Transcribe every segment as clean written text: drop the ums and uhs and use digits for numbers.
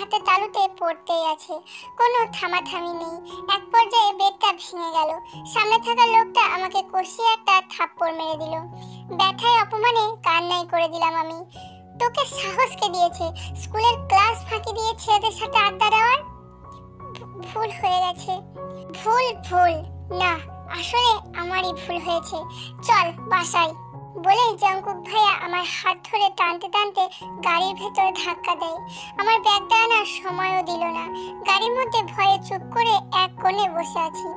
হাতে তালুতে পড়তেই আছে, কোনো থামাথামি নেই। এক পর্যায়ে বেডটা ভেঙে গেল। সামনে থাকা লোকটা আমাকে কষিয়ে একটা থাপ্পড় মেরে দিল। ব্যথায় অপমানে কান্নাই করে দিলাম আমি। তোকে সাহস কে দিয়েছে স্কুলের ক্লাস ফাঁকি দিয়ে ছেলেদের সাথে আড্ডা দেওয়ার? ভুল হয়ে গেছে। ভুল না, আসলে আমারই ভুল হয়েছে। চল বাসায় বলে জঙ্কুক ভাইয়া আমার হাত ধরে টানতে টানতে গাড়ির ভেতর ধাক্কা দেয়। আমার ব্যাগটা আনার সময়ও দিল না। গাড়ির মধ্যে ভয়ে চুপ করে এক কোণে বসে আছি।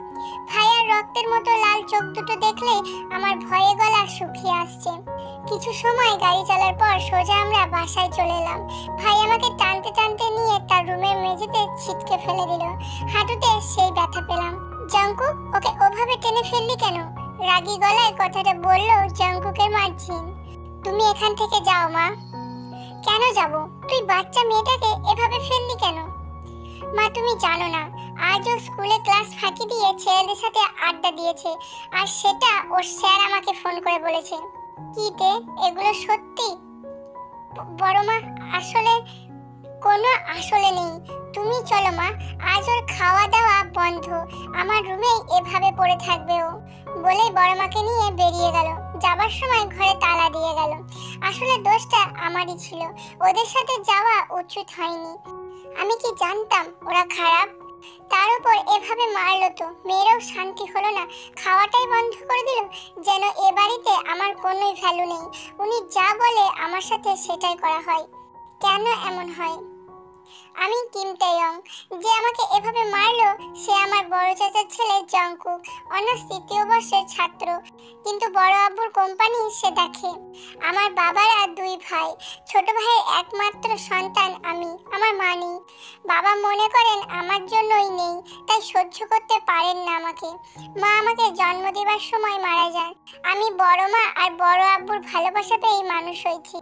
ভাইয়ার রক্তের মতো লাল চোখ দুটো দেখলে আমার ভয়ে গলা শুকিয়ে আসছে। কিছু সময় গাড়ি চালার পর সোজা আমরা বাসায় চলে এলাম। ভাই আমাকে টানতে টানতে নিয়ে তার রুমের মেঝেতে ছিটকে ফেলে দিল। হাঁটুতে সেই ব্যথা পেলাম। জঙ্কুক, ওকে ওভাবে টেনে ফেললি কেন? রাগী গলায় কথাটা বলল জঙ্কুকের মা জিন। তুমি এখান থেকে যাও মা। কেন যাব? তুই বাচ্চা মেয়েটাকে এভাবে ফেললি কেন? মা তুমি জানো না, আজও স্কুলে ক্লাস ফাঁকি দিয়ে ছেলেদের সাথে আড্ডা দিয়েছে, আর সেটা ওর স্যার আমাকে ফোন করে বলেছে। কি তে, এগুলো সত্যি? বড় মা, আসলে কোনো আসলে নেই। তুমি চলো মা, আজ ওর খাওয়া দাওয়া বন্ধ, আমার রুমেই এভাবে পড়ে থাকবে ও। বলেই বড় মাকে নিয়ে বেরিয়ে গেল। যাবার সময় ঘরে তালা দিয়ে গেল। আসলে দোষটা আমারই ছিল, ওদের সাথে যাওয়া উচিত হয়নি। আমি কি জানতাম ওরা খারাপ? তার উপর এভাবে মারলো তো মেয়েরাও শান্তি হলো না, খাওয়াটাই বন্ধ করে দিল, যেন এ বাড়িতে আমার কোনোই ভ্যালু নেই। উনি যা বলে আমার সাথে সেটাই করা হয়। কেন এমন হয়? আমি কিম তাeyong, যে আমাকে এভাবে মারলো সে আমার বড় চাচার ছেলে জঙ্কুক, অনার্স 3য় বর্ষের ছাত্র। কিন্তু বড় আব্বুর কোম্পানি সে দেখে। আমার বাবার আর 2 ভাই, ছোট ভাইয়ের একমাত্র সন্তান আমি। আমার মা নেই। বাবা মনে করেন আমার জন্যই নেই, তাই সহ্য করতে পারেন না আমাকে। মা আমাকে জন্ম দেবার সময় মারা যায়। আমি বড় মা আর বড় আব্বুর ভালোবাসা পেয়েই মানুষ হয়েছি।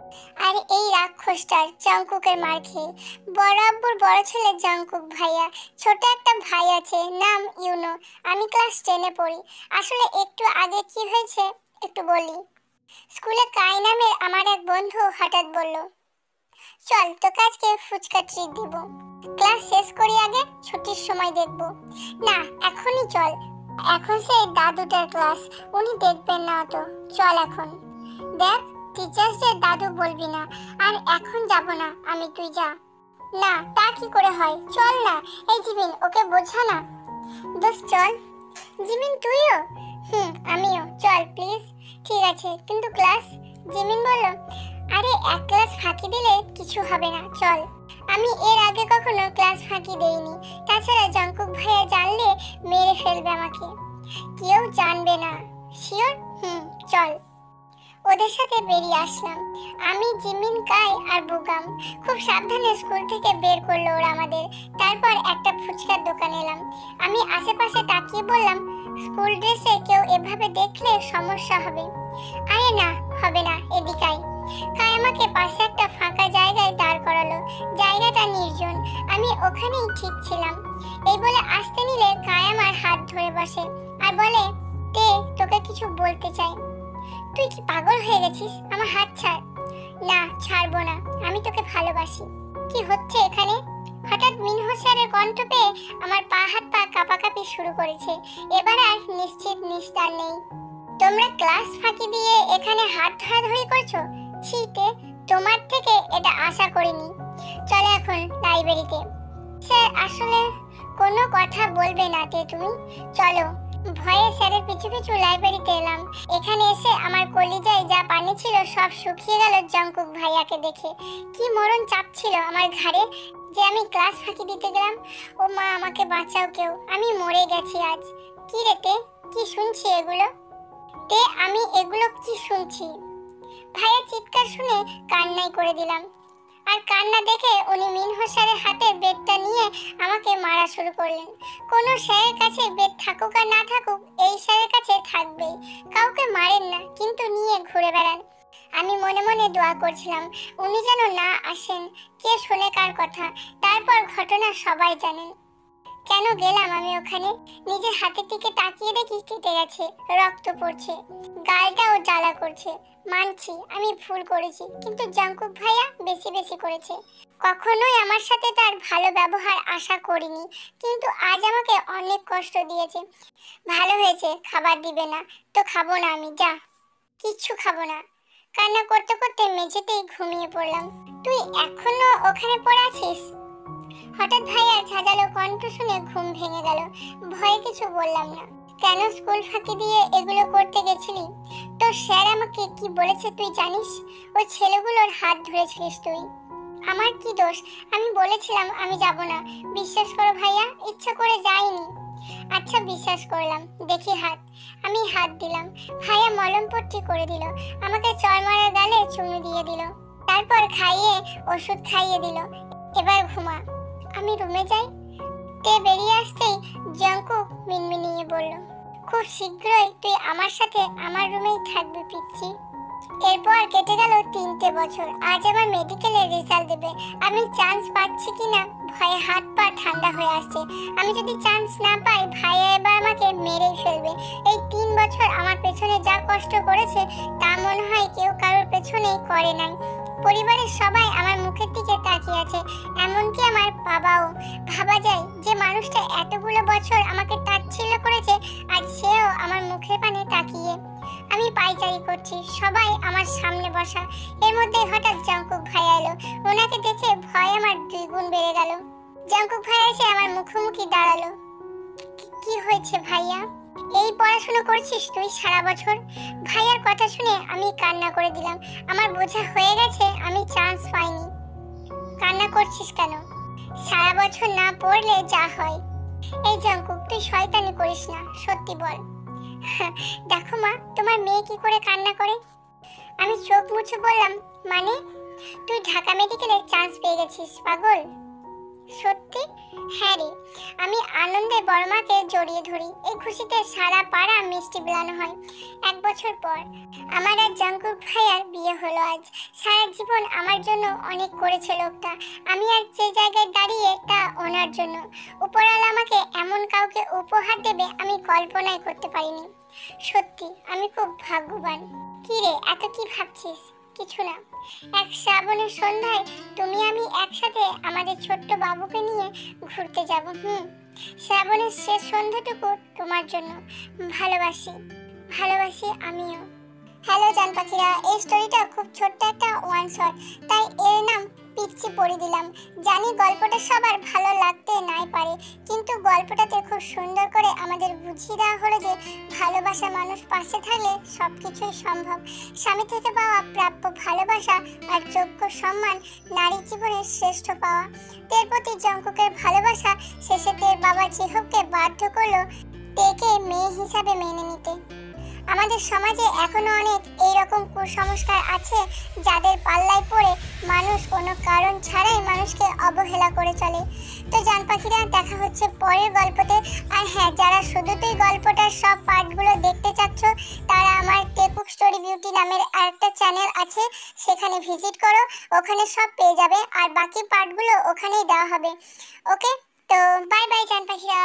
আর এই রাক্ষসটার জঙ্কুকের মার খেয়ে। বড় আব্বুর বড় ছেলে জঙ্কুক ভাইয়া, ছোট একটা ভাই আছে, নাম ইউনো। আমি ক্লাস 10-এ পড়ি। আসলে একটু আগে কি হয়েছে একটু বলি। স্কুলে কাই নামের আমার এক বন্ধু হঠাৎ বলল, চল তোকে আজকে ফুচকা ট্রিট দিব। ক্লাস শেষ করি আগে, ছুটির সময় দেখব। না, এখনই চল, এখন সেই দাদুটার ক্লাস, উনি দেখবেন না অত। চল এখন। দেখ, টিচার্সদের দাদু বলবি না, আর এখন যাব না আমি, তুই যা। না, তা কি করে হয়? চল না। এই জিমিন, ওকে বোঝা না। দোস্ত চল। জিমিন তুইও? আমিও। চল প্লিজ। ঠিক আছে, কিন্তু ক্লাস? জিমিন বলল, আরে এক ক্লাস ফাঁকি দিলে কিছু হবে না, চল। আমি এর আগে কখনো ক্লাস ফাঁকি দেইনি। তাছাড়া জঙ্কুক ভাইয়া জানলে মেরে ফেলবে আমাকে। কেউ জানবে না। শিওর? চল। ওদের সাথে বেরিয়ে আসলাম আমি, জিমিন, কাই আর বুগাম। খুব সাবধানে স্কুল থেকে বের করলো ওরা আমাদের। তারপর একটা ফুচকার দোকানে এলাম। আমি আশেপাশে তাকিয়ে বললাম, স্কুল ড্রেসে কেউ এভাবে দেখলে সমস্যা হবে। আরে না, হবে না, এদিকাই। কাই আমাকে পাশে একটা ফাঁকা জায়গায় দাঁড় করালো। জায়গাটা নির্জন, আমি ওখানেই ঠিক ছিলাম। এই বলে আসতে নিলে কাই আমার হাত ধরে বসে আর বলে, তে তোকে কিছু বলতে চাই। তুই কি পাগল হয়ে গেছিস? আমার হাত ছাড়। না, ছাড়বো না, আমি তোকে ভালোবাসি। কি হচ্ছে এখানে? হঠাৎ মিনহো স্যারের কণ্ঠ পেয়ে আমার হাত পা কাঁপাকাঁপি শুরু করেছে। এবার আর নিশ্চিত নিস্তার নেই। তোমরা ক্লাস ফাঁকি দিয়ে এখানে হাত ধরাধরি করছো? ছিতে, তোমার থেকে এটা আশা করিনি। চলো এখন লাইব্রেরিতে। স্যার আসলে কোনো কথা বলবে না তে তুমি, চলো। ভয়ে স্যারের পিছু পিছু লাইব্রেরিতে এলাম। এখানে এসে আমার কলিজায় যা পানি ছিল সব শুকিয়ে গেল জঙ্কুক ভাইয়াকে দেখে। কি মরণ চাপ ছিল আমার ঘাড়ে যে আমি ক্লাস ফাঁকি দিতে গেলাম। ও মা, আমাকে বাঁচাও কেউ, আমি মরে গেছি আজ। কি রে তে, কি শুনছি এগুলো? তে, আমি এগুলো কি শুনছি? ভাইয়া চিৎকার শুনে কান্নাই করে দিলাম। আর কান্না দেখে উনি মিনহো স্যারের হাতে বেতটা নিয়ে আমাকে মারা শুরু করলেন। কোনো স্যারের কাছে বেত থাকুক আর না থাকুক, এই স্যারের কাছে থাকবেই। কাউকে মারেন না, কিন্তু নিয়ে ঘুরে বেড়ান। আমি মনে মনে দোয়া করছিলাম উনি যেন না আসেন। কে শোনে কার কথা? তারপর ঘটনা সবাই জানেন। কেন গেলাম আমি ওখানে? নিজের হাতের দিকে তাকিয়ে দেখি কেটে গেছে, রক্ত পড়ছে, গালটাও জ্বালা করছে। মানছি আমি ভুল করেছি, কিন্তু জঙ্কুক ভাইয়া বেশি বেশি করেছে। কখনোই আমার সাথে তার ভালো ব্যবহার আশা করিনি, কিন্তু আজ আমাকে অনেক কষ্ট দিয়েছে। ভালো হয়েছে খাবার দিবে না, তো খাবো না আমি, যা, কিচ্ছু খাবো না। কান্না করতে করতে মেঝেতেই ঘুমিয়ে পড়লাম। তুই এখনো ওখানে পড়ে আছিস? হঠাৎ ভাইয়ার ঝাঁঝালো কণ্ঠ শুনে ঘুম ভেঙে গেল। ভয়ে কিছু বললাম না। কেন স্কুল ফাঁকি দিয়ে এগুলো করতে গেছিলি? তো স্যার আমাকে কি বলেছে তুই জানিস? ওই ছেলেগুলোর হাত ধরেছিলিস তুই। আমার কি দোষ? আমি বলেছিলাম আমি যাব না। বিশ্বাস করো ভাইয়া, ইচ্ছা করে যাইনি। আচ্ছা বিশ্বাস করলাম, দেখি হাত। আমি হাত দিলাম। ভাইয়া মলম পট্টি করে দিল, আমাকে চড় মারার গালে চুমু দিয়ে দিল, তারপর খাইয়ে ওষুধ খাইয়ে দিল। এবার ঘুমা। আমি রুমে যাই। তে বেরিয়ে আসতেই জঙ্কুক মিনমিনিয়ে বলল, খুব শীঘ্রই তুই আমার সাথে আমার রুমেই থাকবি পিচ্চি। এরপর কেটে গেল 3টে বছর। আজ আমার মেডিকেলের রেজাল্ট দেবে। আমি চান্স পাচ্ছি কিনা ভয়ে হাত পা ঠান্ডা হয়ে আসছে। আমি যদি চান্স না পাই, ভাইয়া এবার আমাকে মেরেই ফেলবে। এই 3 বছর আমার পেছনে যা কষ্ট করেছে তা মনে হয় কেউ কারোর পেছনেই করে নাই। পরিবারের সবাই আমার মুখের দিকে তাকিয়ে আছে, এমনকি আমার বাবাও। ভাবা যায় যে মানুষটা এতগুলো বছর আমাকে তাচ্ছিল্য করেছে, আজ সেও আমার মুখের পানে তাকিয়ে। আমি পাইচারি করছি, সবাই আমার সামনে বসা। এর মধ্যে হঠাৎ জঙ্কুক ভাইয়া এলো। ওনাকে দেখে ভয় আমার 2 গুণ বেড়ে গেল। জঙ্কুক ভাইয়া এসে আমার মুখোমুখি দাঁড়ালো। কি হয়েছে ভাইয়া? এই পড়াশোনা করছিস তুই সারা বছর? ভাইয়ার কথা শুনে আমি কান্না করে দিলাম। আমার বোঝা হয়ে গেছে আমি চান্স পাইনি। কান্না করছিস কেন? সারা বছর না পড়লে যা হয়। এই জঙ্কুক, তুই শয়তানি করিস না, সত্যি বল। দেখো মা, তোমার মেয়ে কি করে কান্না করে। আমি চোখ মুছে বললাম, মানে? তুই ঢাকা মেডিকেলে চান্স পেয়ে গেছিস পাগল। সত্যি? হ্যাঁ রে। আমি আনন্দে বড়মাকে জড়িয়ে ধরি। এই খুশিতে সারা পাড়া মিষ্টি বিলানো হয়। 1 বছর পর আমার আর জঙ্কুক ভাইয়ার বিয়ে হলো আজ। সারা জীবন আমার জন্য অনেক করেছে লোকটা। আমি আর যে জায়গায় দাঁড়িয়ে তা ওনার জন্য। উপরওয়ালা আমাকে এমন কাউকে উপহার দেবে আমি কল্পনাই করতে পারিনি। সত্যি আমি খুব ভাগ্যবান। কি রে, এত কি ভাবছিস? কিছু না। এক শ্রাবণের সন্ধ্যায় তুমি আমি একসাথে আমাদের ছোট্ট বাবুকে নিয়ে ঘুরতে যাব। শ্রাবণের শেষ সন্ধ্যাটুকু তোমার জন্য। ভালোবাসি, ভালোবাসি আমিও। হ্যালো জান পাখিরা, এই স্টোরিটা খুব ছোট্ট একটা ওয়ান শট, তাই এর নাম পিচ্চি পড়ে দিলাম। জানি গল্পটা সবার ভালো লাগতে নাই পারে, কিন্তু গল্পটাতে খুব সুন্দর করে আমাদের বুঝিয়ে দেওয়া হলো যে ভালোবাসা মানুষ পাশে থাকলে সবকিছুই সম্ভব। স্বামী থেকে পাওয়া প্রাপ্য ভালোবাসা আর যোগ্য সম্মান নারী জীবনের শ্রেষ্ঠ পাওয়া। তের প্রতি জঙ্কুকের ভালোবাসা শেষে তের বাবা জিহবকে বাধ্য করলো তেকে মেয়ে হিসাবে মেনে নিতে। আমাদের সমাজে এখনো অনেক এইরকম কুসংস্কার আছে যাদের পাল্লায় পড়ে মানুষ কোনো কারণ ছাড়াই মানুষকে অবহেলা করে চলে। তো জান পাখিরা, দেখা হচ্ছে পরের গল্পতে। আর হ্যাঁ, যারা শুধুতেই গল্পটার সব পার্টগুলো দেখতে চাচ্ছ তারা আমার টেকুক স্টোরি বিউটি নামের আরেকটা চ্যানেল আছে, সেখানে ভিজিট করো, ওখানে সব পেয়ে যাবে। আর বাকি পার্টগুলো ওখানেই দেওয়া হবে। ওকে, তো বাই বাই জান পাখিরা।